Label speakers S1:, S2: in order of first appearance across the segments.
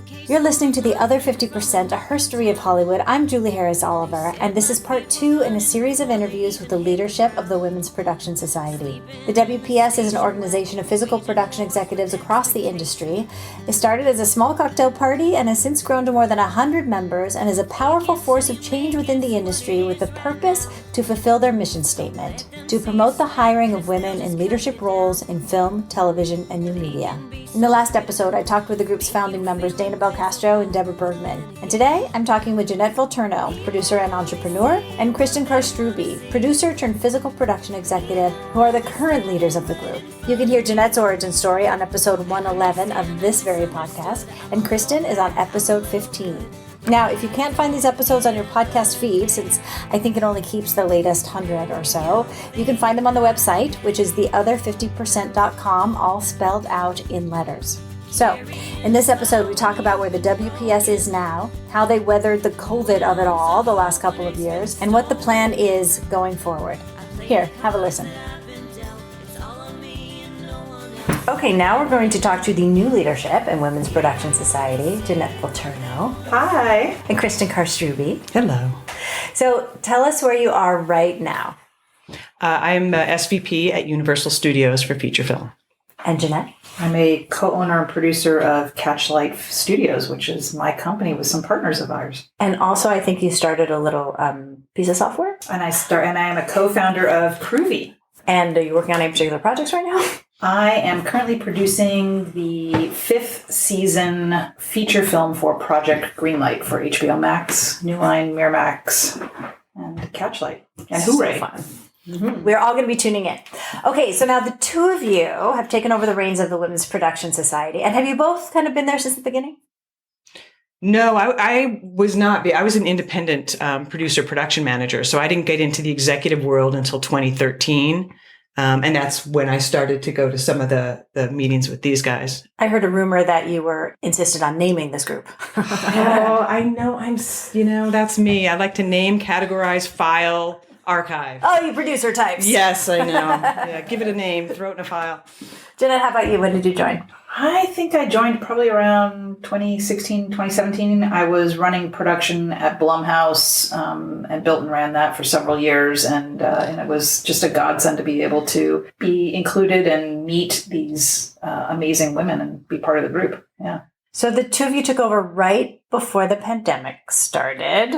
S1: You're listening to The Other 50%, a herstory of Hollywood. I'm Julie Harris Oliver, and this is part 2 in a series of interviews with the leadership of the Women's Production Society. The WPS is an organization of physical production executives across the industry. It started as a small cocktail party and has since grown to more than 100 members and is a powerful force of change within the industry with the purpose to fulfill their mission statement, to promote the hiring of women in leadership roles in film, television, and new media. In the last episode, I talked with the group's founding members, Dana Castro and Deborah Bergman. And today, I'm talking with Jeanette Volturno, producer and entrepreneur, and Cristen Carr Strubbe, producer turned physical production executive, who are the current leaders of the group. You can hear Jeanette's origin story on episode 111 of this very podcast, and Cristen is on episode 15. Now, if you can't find these episodes on your podcast feed, since I think it only keeps the latest 100 or so, you can find them on the website, which is theother50%.com, all spelled out in letters. So, in this episode, we talk about where the WPS is now, how they weathered the COVID of it all the last couple of years, and what the plan is going forward. Here, have a listen. Okay, now we're going to talk to the new leadership in Women's Production Society, Jeanette Volturno.
S2: Hi.
S1: And Cristen Carr Strubbe.
S2: Hello.
S1: So, tell us where you are right now.
S2: I'm SVP at Universal Studios for feature film.
S1: And Jeanette?
S3: I'm a co-owner and producer of Catchlight Studios, which is my company with some partners of ours.
S1: And also, I think you started a little piece of software?
S3: And I am a co-founder of Groovy.
S1: And are you working on any particular projects right now?
S3: I am currently producing the 5th season feature film for Project Greenlight for HBO Max, New Line, Miramax, and Catchlight. And Hooray!
S1: So fun. Mm-hmm. We're all going to be tuning in. Okay, so now the two of you have taken over the reins of the Women's Production Society. And have you both kind of been there since the beginning?
S2: No, I was not. I was an independent producer, production manager. So I didn't get into the executive world until 2013. And that's when I started to go to some of the meetings with these guys.
S1: I heard a rumor that you were insisted on naming this group.
S2: Oh, I know. That's me. I like to name, categorize, file, archive.
S1: Oh, you producer types.
S2: Yes, I know. Yeah, give it a name, throw it in a file.
S1: Jeanette, how about you? When did you join?
S3: I think I joined probably around 2016, 2017. I was running production at Blumhouse and built and ran that for several years. And it was just a godsend to be able to be included and meet these amazing women and be part of the group. Yeah.
S1: So the two of you took over right before the pandemic started.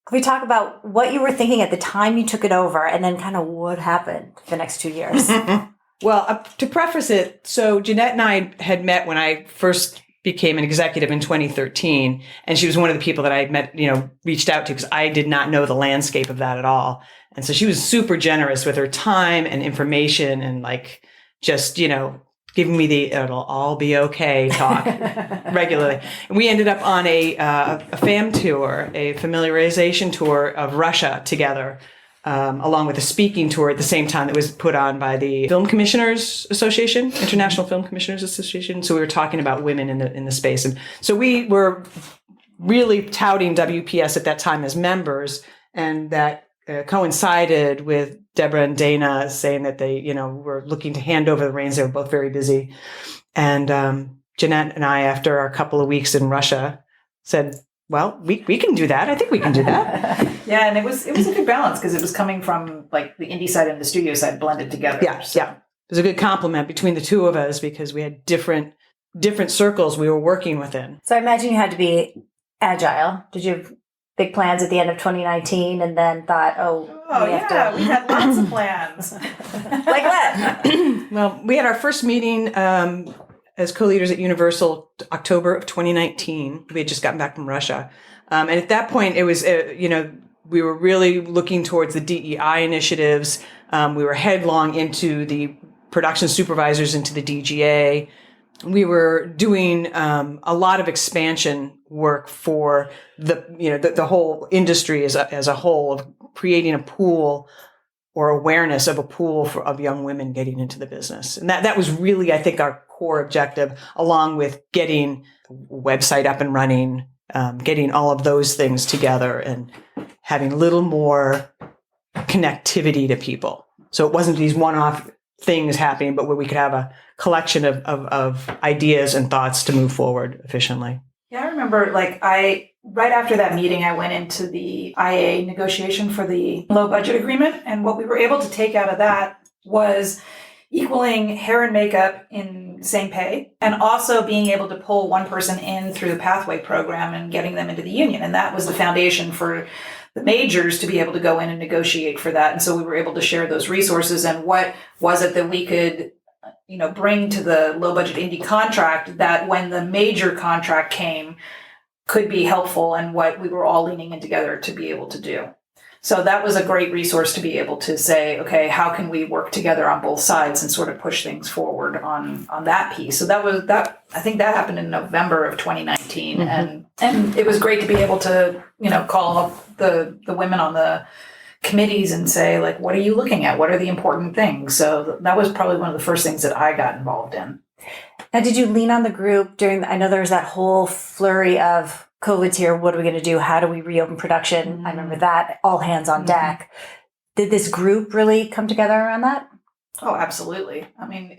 S1: Can we talk about what you were thinking at the time you took it over and then kind of what happened the next 2 years?
S2: Well, to preface it, so Jeanette and I had met when I first became an executive in 2013, and she was one of the people that I had met, reached out to because I did not know the landscape of that at all. And so she was super generous with her time and information and just, giving me the "it'll all be okay" talk regularly. And we ended up on a FAM tour, a familiarization tour of Russia together, along with a speaking tour at the same time that was put on by the Film Commissioners Association, International Film Commissioners Association. So we were talking about women in the space. And so we were really touting WPS at that time as members, and that coincided with Deborah and Dana saying that they, were looking to hand over the reins. They were both very busy. And Jeanette and I, after our couple of weeks in Russia, said, well, we can do that. I think we can do that.
S3: Yeah, and it was a good balance because it was coming from the indie side and the studio side blended together.
S2: Yeah, so. Yeah. It was a good compliment between the two of us because we had different circles we were working within.
S1: So I imagine you had to be agile. Did you have big plans at the end of 2019 and then thought,
S3: we had lots of plans.
S1: Like what?
S2: Well, we had our first meeting as co-leaders at Universal October of 2019. We had just gotten back from Russia. And at that point, it was, we were really looking towards the DEI initiatives. We were headlong into the production supervisors, into the DGA. We were doing a lot of expansion work for the whole industry as a whole, of creating a pool or awareness of a pool of young women getting into the business. And that was really, I think, our core objective, along with getting the website up and running, getting all of those things together and having a little more connectivity to people. So it wasn't these one-off things happening, but where we could have a collection of ideas and thoughts to move forward efficiently.
S3: Yeah, I remember right after that meeting, I went into the IA negotiation for the low budget agreement. And what we were able to take out of that was equaling hair and makeup in same pay, and also being able to pull one person in through the pathway program and getting them into the union. And that was the foundation for the majors to be able to go in and negotiate for that. And so we were able to share those resources and what was it that we could bring to the low budget indie contract that when the major contract came could be helpful, and what we were all leaning in together to be able to do. So that was a great resource to be able to say, okay, how can we work together on both sides and sort of push things forward on that piece. So I think that happened in November of 2019. Mm-hmm. And it was great to be able to, call up the women on the committees and say, like, what are you looking at? What are the important things? So that was probably one of the first things that I got involved in.
S1: Now, did you lean on the group I know there was that whole flurry of COVID's here. What are we going to do? How do we reopen production? Mm-hmm. I remember that, all hands on deck. Did this group really come together around that?
S3: Oh, absolutely. I mean,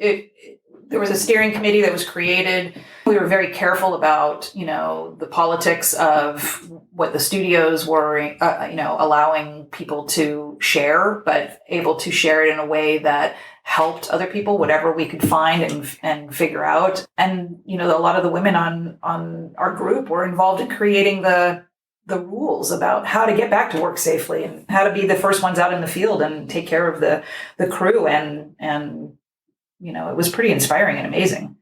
S3: there was a steering committee that was created. We were very careful about, the politics of what the studios were, allowing people to share, but able to share it in a way that helped other people, whatever we could find and figure out. And, a lot of the women on our group were involved in creating the rules about how to get back to work safely and how to be the first ones out in the field and take care of the crew. And it was pretty inspiring and amazing.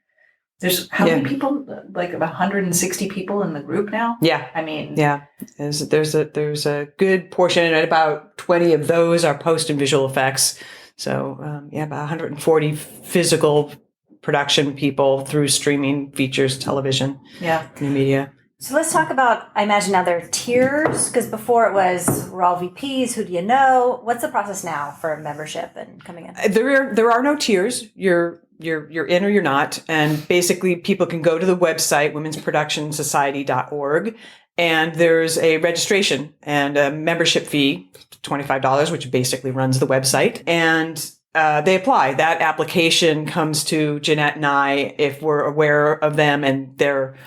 S3: There's how many people? Like about 160 people in the group now?
S2: Yeah.
S3: I mean,
S2: yeah. There's a good portion, and about 20 of those are post and visual effects. So, about 140 physical production people through streaming, features, television, new media.
S1: So let's talk about, I imagine now there are tiers, because before it was, we're all VPs, who do you know? What's the process now for membership and coming in?
S2: There are no tiers. You're in or you're not. And basically people can go to the website, womensproductionsociety.org, and there's a registration and a membership fee, $25, which basically runs the website. And they apply. That application comes to Jeanette and I if we're aware of them and they're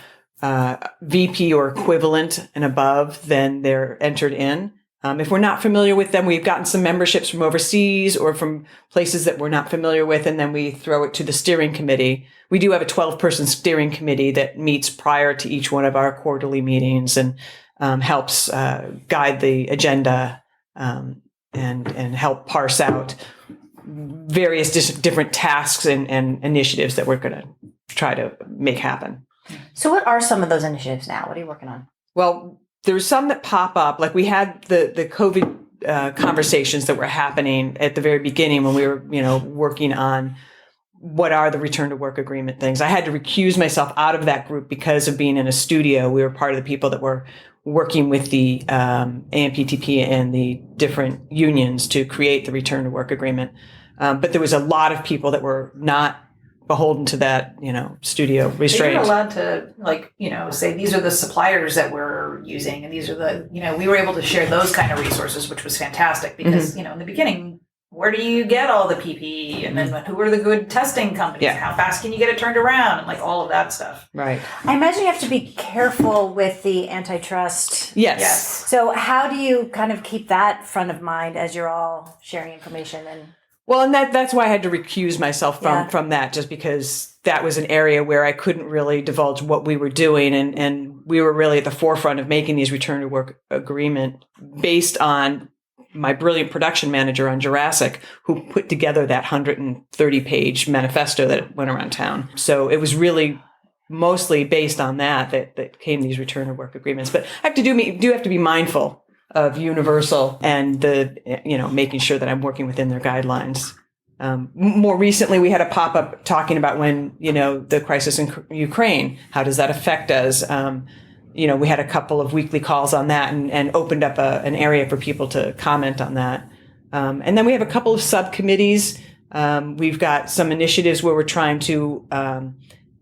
S2: VP or equivalent and above, then they're entered in. If we're not familiar with them, we've gotten some memberships from overseas or from places that we're not familiar with, and then we throw it to the steering committee. We do have a 12-person steering committee that meets prior to each one of our quarterly meetings and helps guide the agenda and help parse out various different tasks and initiatives that we're going to try to make happen.
S1: So what are some of those initiatives now? What are you working on?
S2: Well, there's some that pop up. Like we had the COVID conversations that were happening at the very beginning when we were, working on what are the return to work agreement things. I had to recuse myself out of that group because of being in a studio. We were part of the people that were working with the AMPTP and the different unions to create the return to work agreement. But there was a lot of people that were not beholden to that, studio restraint.
S3: They were allowed to, say these are the suppliers that we're using, and these are the, we were able to share those kind of resources, which was fantastic because, in the beginning, where do you get all the PPE? And then who are the good testing companies? Yeah. How fast can you get it turned around? And all of that stuff.
S2: Right.
S1: I imagine you have to be careful with the antitrust.
S2: Yes.
S1: So how do you kind of keep that front of mind as you're all sharing information?
S2: Well, and that's why I had to recuse myself from that, just because that was an area where I couldn't really divulge what we were doing. And we were really at the forefront of making these return to work agreement based on my brilliant production manager on Jurassic, who put together that 130-page manifesto that went around town. So it was really mostly based on that came these return to work agreements. But I do have to be mindful of Universal and making sure that I'm working within their guidelines. More recently, we had a pop-up talking about when, the crisis in Ukraine, how does that affect us? We had a couple of weekly calls on that and opened up an area for people to comment on that. And then we have a couple of subcommittees. We've got some initiatives where we're trying to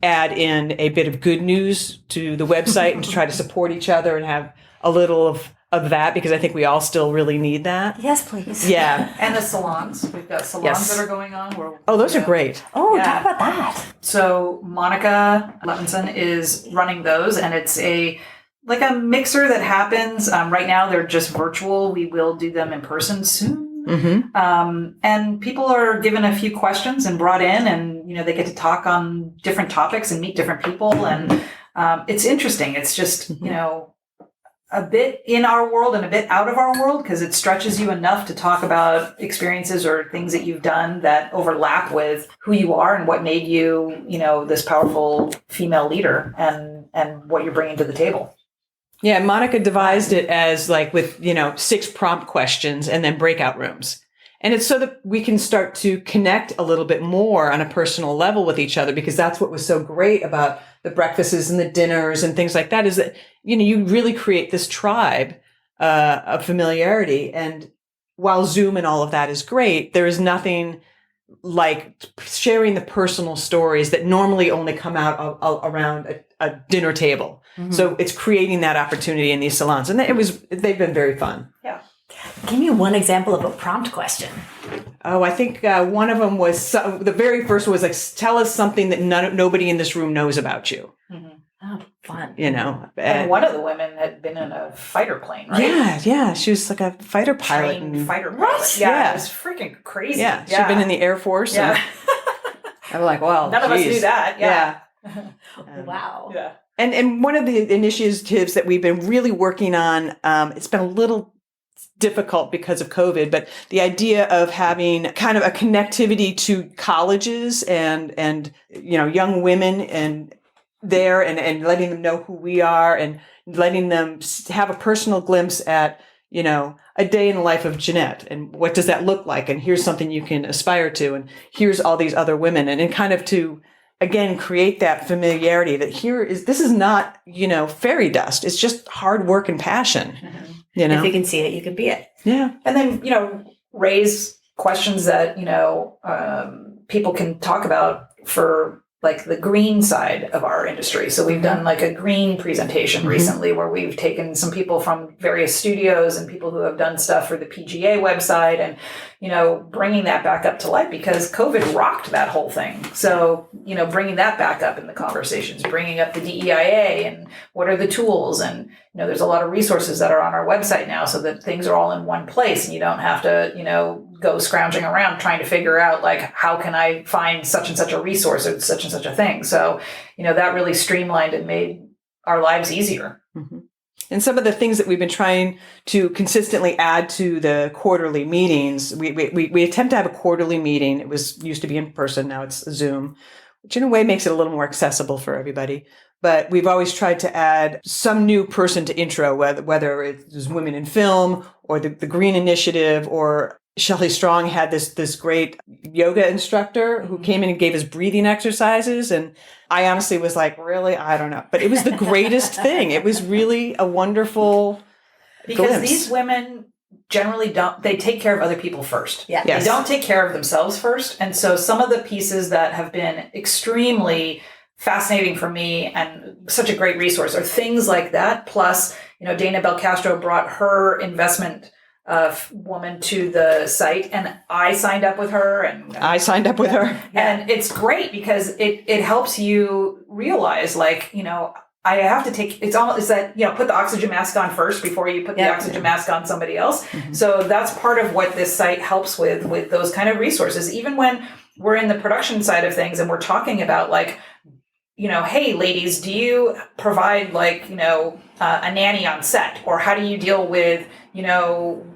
S2: add in a bit of good news to the website and to try to support each other and have a little of of that because I think we all still really need that.
S1: Yes, please.
S2: Yeah.
S3: And the salons. We've got salons
S2: Yes.
S3: that are going on.
S2: Oh, those are great.
S1: Oh,
S3: Yeah.
S1: talk about that.
S3: So Monica Levinson is running those, and it's a mixer that happens. Right now, they're just virtual. We will do them in person soon.
S2: Mm-hmm.
S3: And people are given a few questions and brought in, and they get to talk on different topics and meet different people, and it's interesting. It's just a bit in our world and a bit out of our world because it stretches you enough to talk about experiences or things that you've done that overlap with who you are and what made you this powerful female leader and what you're bringing to the table.
S2: Yeah, Monica devised it as with 6 prompt questions and then breakout rooms. And it's so that we can start to connect a little bit more on a personal level with each other, because that's what was so great about the breakfasts and the dinners and things like that, is that, you really create this tribe of familiarity. And while Zoom and all of that is great, there is nothing like sharing the personal stories that normally only come out around a dinner table. Mm-hmm. So it's creating that opportunity in these salons. And they've been very fun.
S3: Yeah.
S1: Give me one example of a prompt question.
S2: Oh, I think one of them was, the very first was tell us something that nobody in this room knows about you.
S1: Mm-hmm. Oh, fun.
S3: And one of the women had been in a fighter plane, right?
S2: Yeah. She was like a fighter pilot.
S3: Fighter pilot.
S1: What?
S3: Yeah. It was freaking crazy.
S2: Yeah. She'd been in the Air Force.
S3: Yeah.
S2: I'm like, well,
S3: none of us knew that. Yeah.
S1: Wow.
S3: Yeah.
S2: And one of the initiatives that we've been really working on, it's been a little difficult because of COVID, but the idea of having kind of a connectivity to colleges and young women and letting them know who we are and letting them have a personal glimpse at, a day in the life of Jeanette and what does that look like? And here's something you can aspire to. And here's all these other women and kind of to, again, create that familiarity that this is not, fairy dust. It's just hard work and passion.
S1: Mm-hmm. If you can see it, you can be it.
S2: Yeah.
S3: And then, raise questions that, people can talk about for the green side of our industry. So we've done a green presentation recently where we've taken some people from various studios and people who have done stuff for the PGA website and, bringing that back up to life because COVID rocked that whole thing. So, bringing that back up in the conversations, bringing up the DEIA and what are the tools. And, there's a lot of resources that are on our website now so that things are all in one place and you don't have to, go scrounging around trying to figure out how can I find such and such a resource or such and such a thing. So, that really streamlined and made our lives easier.
S2: Mm-hmm. And some of the things that we've been trying to consistently add to the quarterly meetings, we attempt to have a quarterly meeting. It used to be in person, now it's Zoom, which in a way makes it a little more accessible for everybody. But we've always tried to add some new person to intro, whether it's women in film or the Green Initiative, or Shelley Strong had this great yoga instructor who came in and gave us breathing exercises. And I honestly was like, really? I don't know. But it was the greatest thing. It was really a wonderful glimpse.
S3: These women generally they take care of other people first.
S1: Yeah.
S2: Yes.
S3: They don't take care of themselves first. And so some of the pieces that have been extremely fascinating for me and such a great resource are things like that. Plus, Dana Belcastro brought her investment woman to the site and I signed up with her
S2: I signed up with her.
S3: And it's great because it helps you realize I have to it's that, put the oxygen mask on first before you put the oxygen mask on somebody else. Mm-hmm. So that's part of what this site helps with those kind of resources. Even when we're in the production side of things and we're talking about hey, ladies, do you provide a nanny on set? Or how do you deal with,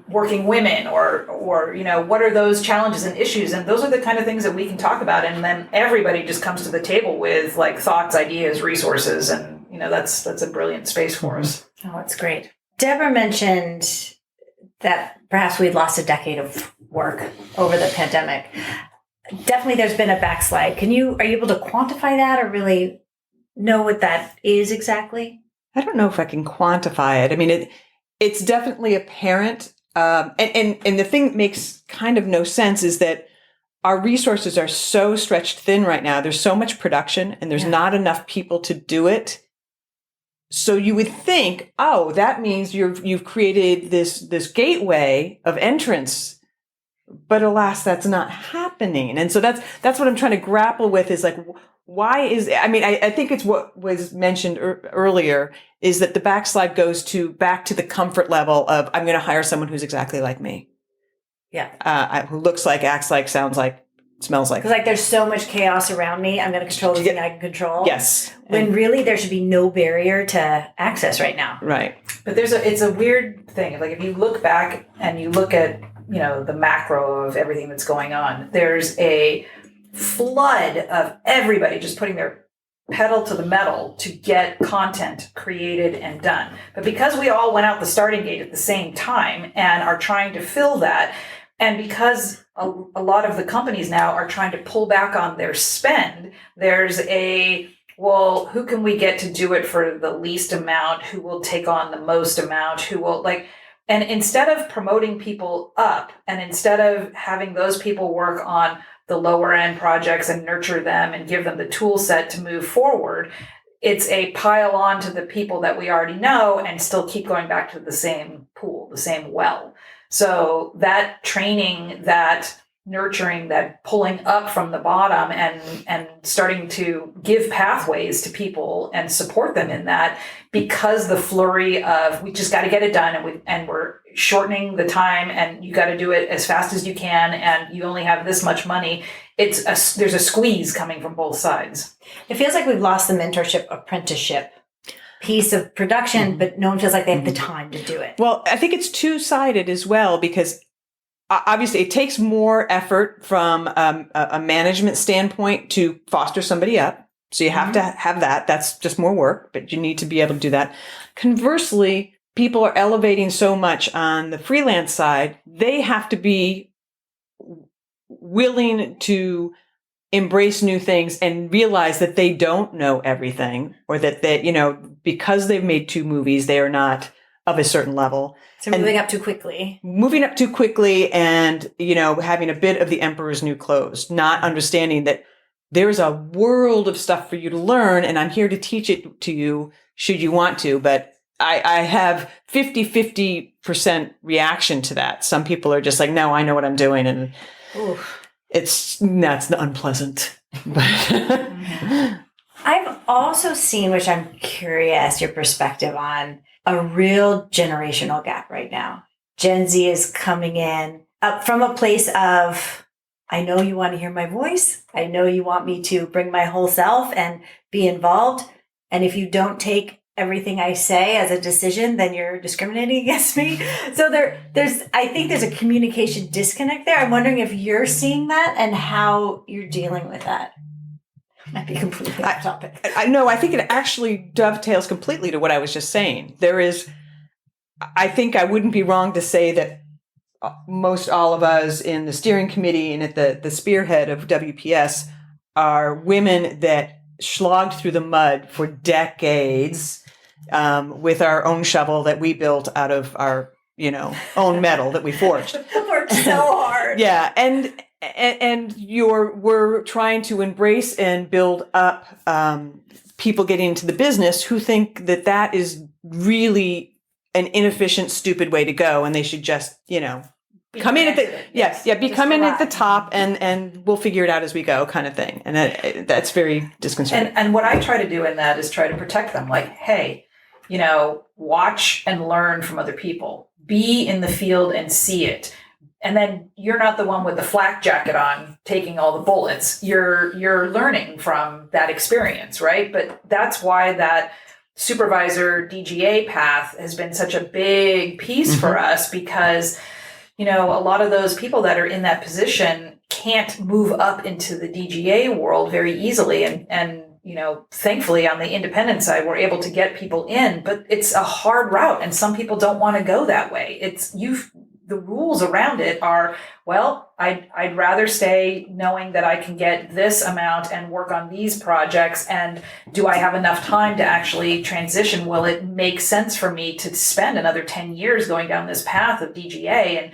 S3: working women or what are those challenges and issues? And those are the kind of things that we can talk about. And then everybody just comes to the table with thoughts, ideas, resources. And, that's a brilliant space for us.
S1: Oh, that's great. Deborah mentioned that perhaps we'd lost a decade of work over the pandemic. Definitely there's been a backslide. Are you able to quantify that or really know what that is exactly?
S2: I don't know if I can quantify it. I mean, it's definitely apparent. And the thing that makes kind of no sense is that our resources are so stretched thin right now. There's so much production and there's not enough people to do it So you would think, oh, that means you've created this gateway of entrance, but alas, that's not happening. And so that's what I'm trying to grapple with is like, why is, I mean, I think it's what was mentioned earlier is that the backslide goes back to the comfort level of I'm going to hire someone who's exactly like me.
S1: Yeah.
S2: Who looks like, acts like, sounds like, smells like.
S1: Because like there's so much chaos around me. I'm going to control the thing I can control.
S2: Yes.
S1: When really there should be no barrier to access right now.
S2: Right.
S3: But it's a weird thing. Like if you look back and you look at, the macro of everything that's going on, there's a flood of everybody just putting their pedal to the metal to get content created and done. But because we all went out the starting gate at the same time and are trying to fill that, and because a lot of the companies now are trying to pull back on their spend, there's who can we get to do it for the least amount? Who will take on the most amount? Who will and instead of promoting people up and instead of having those people work on the lower end projects and nurture them and give them the tool set to move forward, it's a pile on to the people that we already know and still keep going back to the same pool, the same well. So that training, that nurturing, that pulling up from the bottom and starting to give pathways to people and support them in that, because the flurry of we just got to get it done and we're shortening the time and you got to do it as fast as you can and you only have this much money. There's a squeeze coming from both sides.
S1: It feels like we've lost the mentorship apprenticeship piece of production, but no one feels like they have the time to do it.
S2: Well, I think it's two-sided as well, because obviously it takes more effort from a management standpoint to foster somebody up. So you have to have that. That's just more work, but you need to be able to do that. Conversely, people are elevating so much on the freelance side, they have to be willing to embrace new things and realize that they don't know everything, or that because they've made 2 movies, they are not of a certain level.
S1: So moving up too quickly and, having a bit of the emperor's new clothes, not understanding that there's a world of stuff for you to learn. And I'm here to teach it to you should you want to. But I have 50% reaction to that. Some people are just like, no, I know what I'm doing. And that's unpleasant. I've also seen, which I'm curious, your perspective on a real generational gap right now. Gen Z is coming in up from a place of, I know you want to hear my voice. I know you want me to bring my whole self and be involved. And if you don't take everything I say as a decision, then you're discriminating against me. So I think there's a communication disconnect there. I'm wondering if you're seeing that and how you're dealing with that. Might be completely off topic.
S2: I think it actually dovetails completely to what I was just saying. I think I wouldn't be wrong to say that most all of us in the steering committee and at the spearhead of WPS are women that slogged through the mud for decades with our own shovel that we built out of our, own metal that we forged.
S1: Worked so hard.
S2: Yeah. And we're trying to embrace and build up people getting into the business who think that is really an inefficient, stupid way to go, and they should just, come in at the top, and we'll figure it out as we go, kind of thing. And that's very disconcerting.
S3: And what I try to do in that is try to protect them. Like, hey, watch and learn from other people. Be in the field and see it. And then you're not the one with the flak jacket on taking all the bullets. You're learning from that experience, right? But that's why that supervisor DGA path has been such a big piece for us, because, a lot of those people that are in that position can't move up into the DGA world very easily. And thankfully on the independent side, we're able to get people in, but it's a hard route. And some people don't want to go that way. The rules around it are, well, I'd rather stay knowing that I can get this amount and work on these projects. And do I have enough time to actually transition? Will it make sense for me to spend another 10 years going down this path of DGA? And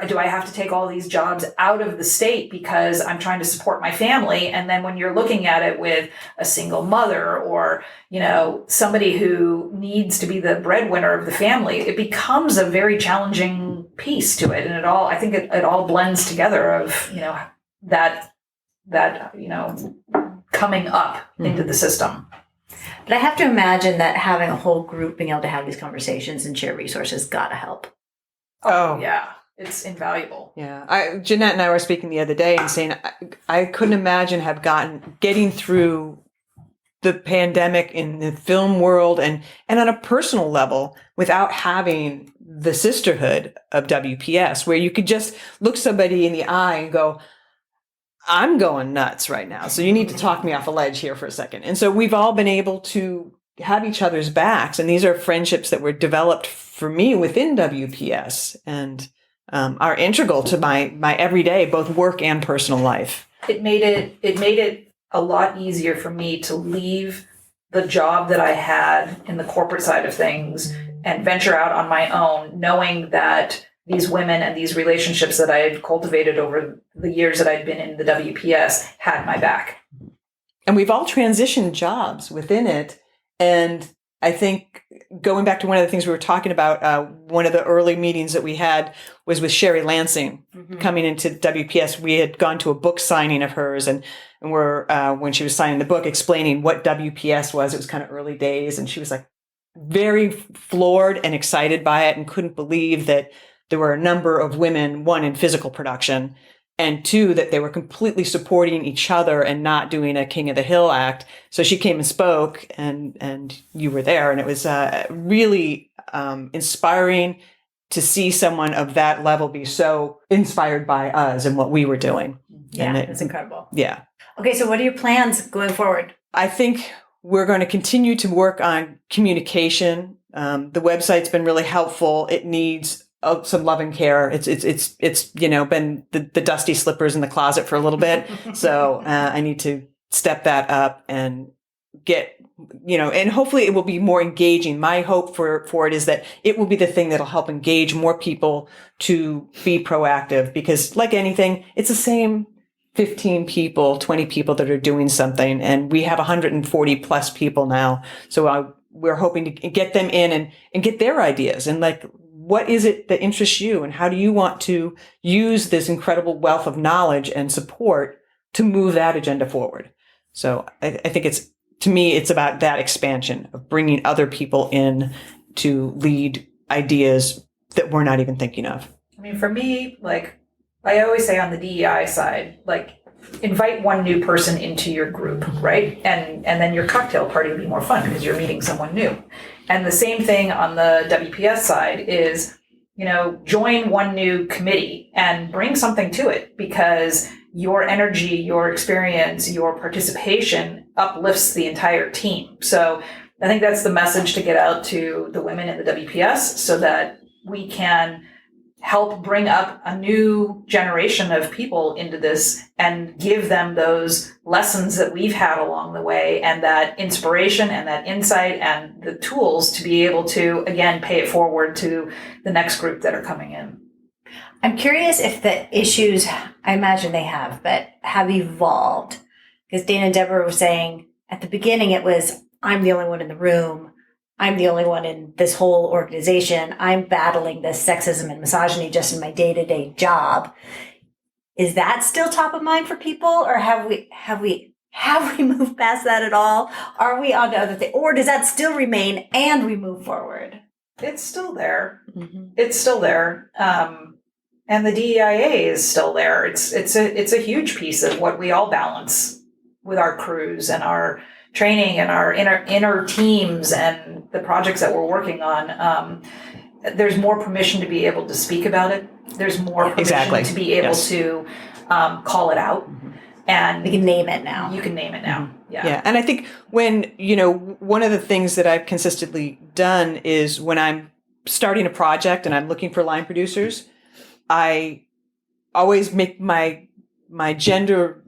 S3: do I have to take all these jobs out of the state because I'm trying to support my family? And then when you're looking at it with a single mother or, somebody who needs to be the breadwinner of the family, it becomes a very challenging piece to it. And I think it all blends together of, that coming up into the system.
S1: But I have to imagine that having a whole group being able to have these conversations and share resources got to help.
S3: Oh, yeah. It's invaluable.
S2: Yeah. Jeanette and I were speaking the other day and saying I couldn't imagine getting through the pandemic in the film world and on a personal level without having the sisterhood of WPS, where you could just look somebody in the eye and go, I'm going nuts right now. So you need to talk me off a ledge here for a second. And so we've all been able to have each other's backs. And these are friendships that were developed for me within WPS and are integral to my everyday, both work and personal life.
S3: It made it a lot easier for me to leave the job that I had in the corporate side of things and venture out on my own, knowing that these women and these relationships that I had cultivated over the years that I'd been in the WPS had my back.
S2: And we've all transitioned jobs within it. And I think going back to one of the things we were talking about, one of the early meetings that we had was with Sherry Lansing coming into WPS. We had gone to a book signing of hers and we're, when she was signing the book, explaining what WPS was. It was kind of early days. And she was like very floored and excited by it and couldn't believe that there were a number of women, one in physical production, and two, that they were completely supporting each other and not doing a King of the Hill act. So she came and spoke, and you were there, and it was really inspiring to see someone of that level be so inspired by us and what we were doing.
S1: Yeah, it's incredible.
S2: Yeah.
S1: Okay, so what are your plans going forward?
S2: I think we're going to continue to work on communication. The website's been really helpful. It needs some love and care. It's been the dusty slippers in the closet for a little bit. So I need to step that up and get, and hopefully it will be more engaging. My hope for it is that it will be the thing that'll help engage more people to be proactive, because like anything, it's the same 15 people, 20 people that are doing something. And we have 140 plus people now. So we're hoping to get them in and get their ideas and what is it that interests you and how do you want to use this incredible wealth of knowledge and support to move that agenda forward? So I think to me, it's about that expansion of bringing other people in to lead ideas that we're not even thinking of.
S3: I mean, for me, I always say on the DEI side, invite one new person into your group, right? And then your cocktail party will be more fun because you're meeting someone new. And the same thing on the WPS side is, join one new committee and bring something to it, because your energy, your experience, your participation uplifts the entire team. So I think that's the message to get out to the women in the WPS so that we can help bring up a new generation of people into this and give them those lessons that we've had along the way and that inspiration and that insight and the tools to be able to, again, pay it forward to the next group that are coming in.
S1: I'm curious if the issues, I imagine they have, but have evolved. Because Dana and Deborah were saying at the beginning it was, I'm the only one in the room. I'm the only one in this whole organization. I'm battling this sexism and misogyny just in my day-to-day job. Is that still top of mind for people, or have we moved past that at all? Are we on to other things, or does that still remain and we move forward?
S3: It's still there. Mm-hmm. It's still there, and the DEIA is still there. It's a huge piece of what we all balance with our crews and our training and our inner teams and the projects that we're working on. There's more permission to be able to speak about it. There's more permission to be able to call it out. Mm-hmm. And
S1: we can name it now.
S3: You can name it now. Mm-hmm.
S2: Yeah. And I think when, one of the things that I've consistently done is when I'm starting a project and I'm looking for line producers, I always make my gender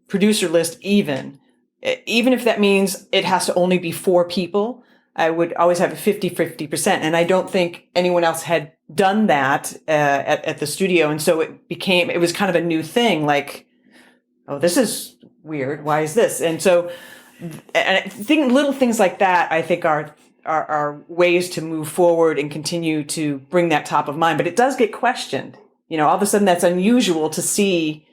S2: producer list even if that means it has to only be 4 people. I would always have a 50-50%. And I don't think anyone else had done that at the studio. And so it was kind of a new thing, like, oh, this is weird. Why is this? And so, and I think little things like that, I think are ways to move forward and continue to bring that top of mind. But it does get questioned. All of a sudden that's unusual to see,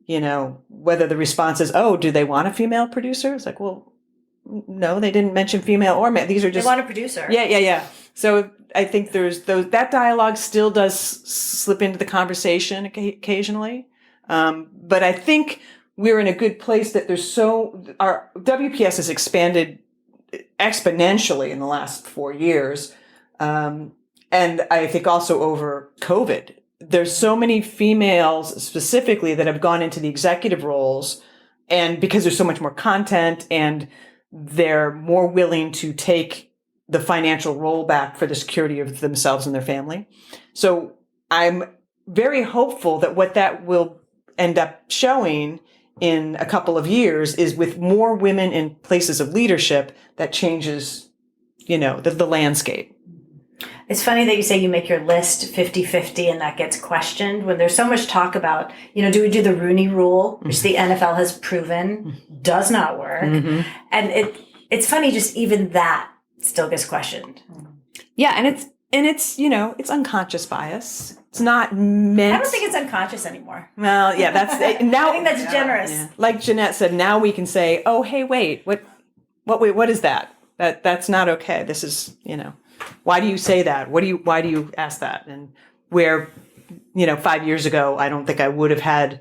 S2: whether the response is, oh, do they want a female producer? It's like, well, no, they didn't mention female or male. These are just...
S1: They want a producer.
S2: Yeah. So I think that dialogue still does slip into the conversation occasionally. But I think we're in a good place that our WPS has expanded exponentially in the last 4 years. And I think also over COVID, there's so many females specifically that have gone into the executive roles, and because there's so much more content and they're more willing to take the financial rollback for the security of themselves and their family. So I'm very hopeful that what that will end up showing in a couple of years is, with more women in places of leadership, that changes, the landscape.
S1: It's funny that you say you make your list 50-50 and that gets questioned when there's so much talk about, do we do the Rooney Rule, which the NFL has proven does not work. Mm-hmm. And it's funny, just even that still gets questioned.
S2: Yeah. And it's unconscious bias. It's not meant.
S1: I don't think it's unconscious anymore.
S2: Well, yeah, that's now.
S1: I think that's generous.
S2: Yeah. Like Jeanette said, now we can say, oh, hey, wait, what is that? That's not okay. This is, why do you say that? Why do you ask that? And where, 5 years ago, I don't think I would have had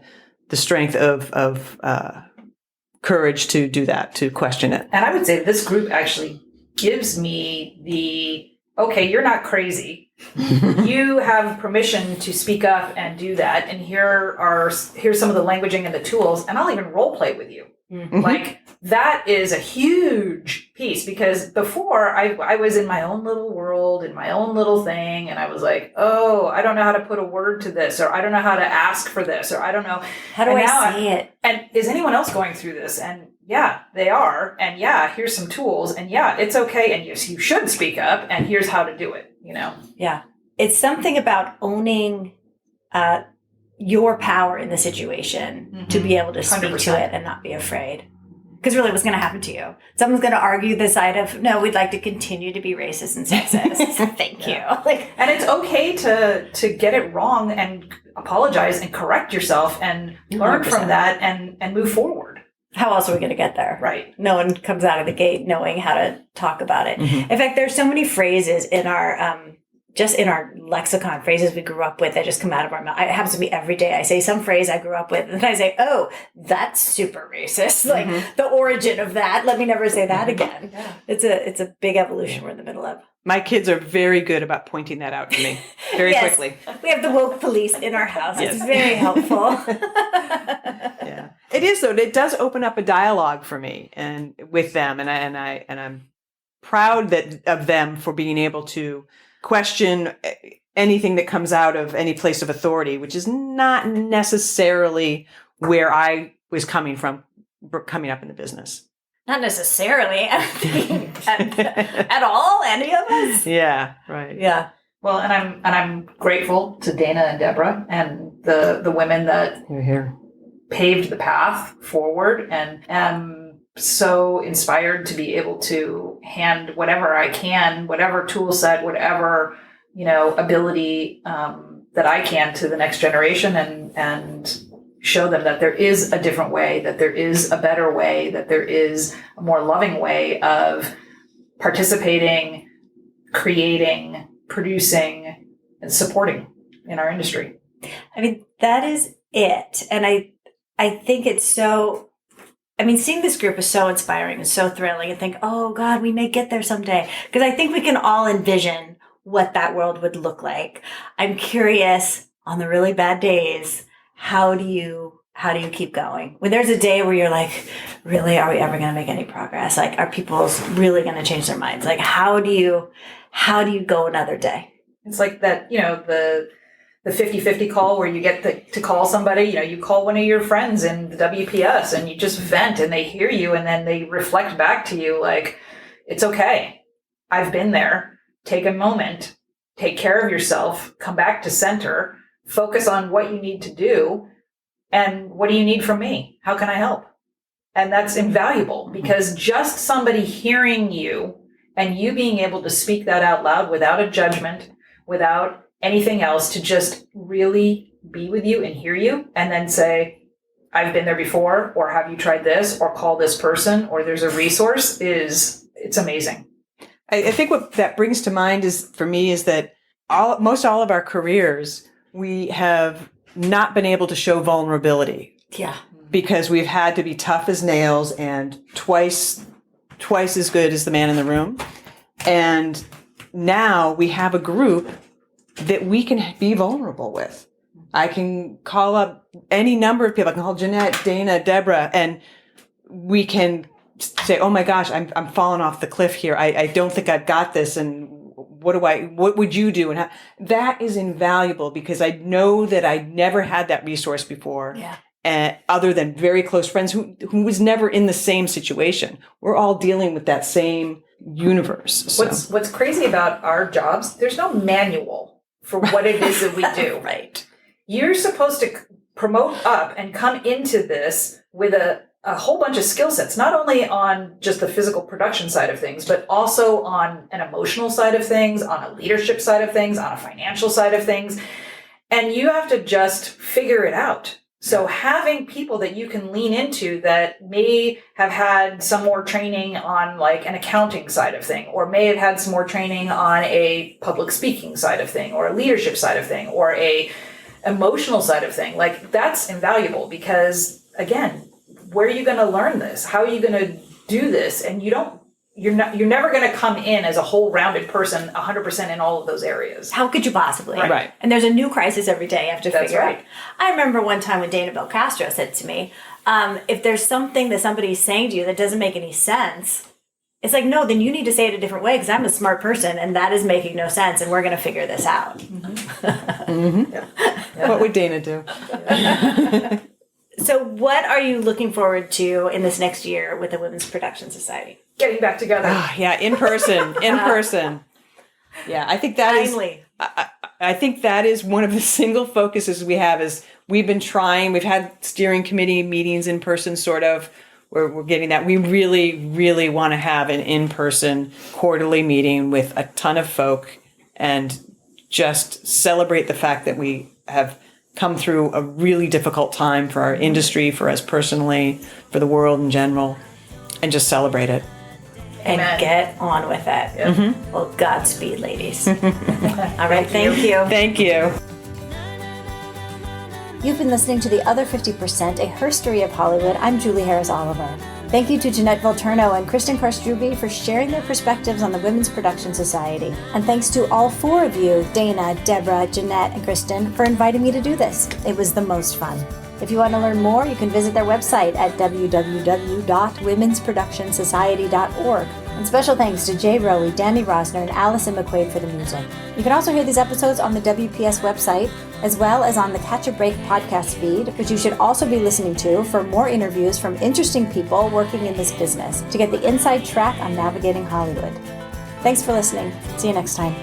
S2: the strength of courage to do that, to question it.
S3: And I would say this group actually gives me okay, you're not crazy. You have permission to speak up and do that. And here's some of the languaging and the tools, and I'll even role play with you. Mm-hmm. Like, that is a huge piece, because before I was in my own little world, in my own little thing, and I was like, oh, I don't know how to put a word to this, or I don't know how to ask for this, or I don't know.
S1: How do I say it?
S3: And is anyone else going through this? And yeah, they are. And yeah, here's some tools. And yeah, it's okay. And yes, you should speak up. And here's how to do it,
S1: Yeah. It's something about owning your power in the situation to be able to speak 100%. To it and not be afraid. Because really, what's going to happen to you? Someone's going to argue the side of, no, we'd like to continue to be racist and sexist. Thank you.
S3: And it's okay to get it wrong and apologize and correct yourself and learn 100%. From that and move forward.
S1: How else are we going to get there?
S3: Right.
S1: No one comes out of the gate knowing how to talk about it. Mm-hmm. In fact, there's so many phrases in our just in our lexicon, phrases we grew up with that just come out of our mouth. It happens to me every day. I say some phrase I grew up with, and I say, oh, that's super racist. Like, the origin of that. Let me never say that again. Yeah. It's a big evolution we're in the middle of.
S2: My kids are very good about pointing that out to me very quickly.
S1: We have the woke police in our house. Yes. It's very helpful.
S2: Yeah, it is, though. It does open up a dialogue for me and with them, and I'm proud of them for being able to question anything that comes out of any place of authority, which is not necessarily where I was coming from, coming up in the business.
S1: Not necessarily at all, any of us.
S2: Yeah, right.
S1: Yeah.
S3: Well, and I'm grateful to Dana and Deborah and the women that paved the path forward, and am so inspired to be able to hand whatever I can, whatever tool set, whatever, ability that I can to the next generation, and show them that there is a different way, that there is a better way, that there is a more loving way of participating, creating, producing, and supporting in our industry.
S1: I mean, that is it. And I think it's so... seeing this group is so inspiring and so thrilling, and think, oh God, we may get there someday. Because I think we can all envision what that world would look like. I'm curious, on the really bad days, how do you keep going? When there's a day where you're like, really, are we ever going to make any progress? Like, are people really going to change their minds? Like, how do you go another day?
S3: It's like that, the 50-50 call where you get to call somebody, you call one of your friends in the WPS and you just vent and they hear you, and then they reflect back to you like, it's okay. I've been there. Take a moment take care of yourself, come back to center, focus on what you need to do, and what do you need from me? How can I help? And that's invaluable, because just somebody hearing you and you being able to speak that out loud without a judgment, without anything else, to just really be with you and hear you, and then say, I've been there before, or have you tried this, or call this person, or there's a resource, it's amazing.
S2: I think what that brings to mind is, for me, is that most all of our careers, we have not been able to show vulnerability.
S1: Yeah.
S2: Because we've had to be tough as nails and twice as good as the man in the room. And now we have a group that we can be vulnerable with. I can call up any number of people. I can call Jeanette, Dana, Deborah, and we can say, oh my gosh, I'm falling off the cliff here. I don't think I've got this. And what would you do? And that is invaluable, because I know that I never had that resource before.
S1: Yeah.
S2: Other than very close friends who was never in the same situation. We're all dealing with that same universe. So.
S3: What's crazy about our jobs, there's no manual for what it is that we do.
S1: Right.
S3: You're supposed to promote up and come into this with a whole bunch of skill sets, not only on just the physical production side of things, but also on an emotional side of things, on a leadership side of things, on a financial side of things. And you have to just figure it out. So having people that you can lean into that may have had some more training on like an accounting side of thing, or may have had some more training on a public speaking side of thing, or a leadership side of thing, or a emotional side of thing, like that's invaluable, because again, where are you going to learn this? How are you going to do this? And you're never going to come in as a whole rounded person 100% in all of those areas.
S1: How could you possibly?
S2: Right.
S1: And there's a new crisis every day you have to
S3: That's
S1: figure
S3: right.
S1: out. I remember one time when Dana Belcastro said to me, if there's something that somebody's saying to you that doesn't make any sense, it's like, no, then you need to say it a different way, because I'm a smart person and that is making no sense, and we're going to figure this out.
S2: Mm-hmm. Yeah. What would Dana do?
S1: So what are you looking forward to in this next year with the Women's Production Society?
S3: Getting back together.
S2: Yeah, in person. Yeah, I think that
S1: Finally.
S2: I think that is one of the single focuses we have. Is we've had steering committee meetings in person, sort of. We're getting that. We really, really want to have an in-person quarterly meeting with a ton of folk and just celebrate the fact that we have come through a really difficult time for our industry, for us personally, for the world in general, and just celebrate it.
S1: And
S3: Amen.
S1: get on with it.
S3: Yep.
S2: Mm-hmm.
S1: Well, Godspeed, ladies. All right, thank you.
S2: Thank you.
S1: You've been listening to The Other 50%, a herstory of Hollywood. I'm Julie Harris Oliver. Thank you to Jeanette Volturno and Cristen Carr Strubbe for sharing their perspectives on the Women's Production Society. And thanks to all four of you, Dana, Deborah, Jeanette, and Cristen, for inviting me to do this. It was the most fun. If you want to learn more, you can visit their website at www.womensproductionsociety.org. And special thanks to Jay Rowe, Danny Rosner, and Allison McQuaid for the music. You can also hear these episodes on the WPS website, as well as on the Catch a Break podcast feed, which you should also be listening to for more interviews from interesting people working in this business to get the inside track on navigating Hollywood. Thanks for listening. See you next time.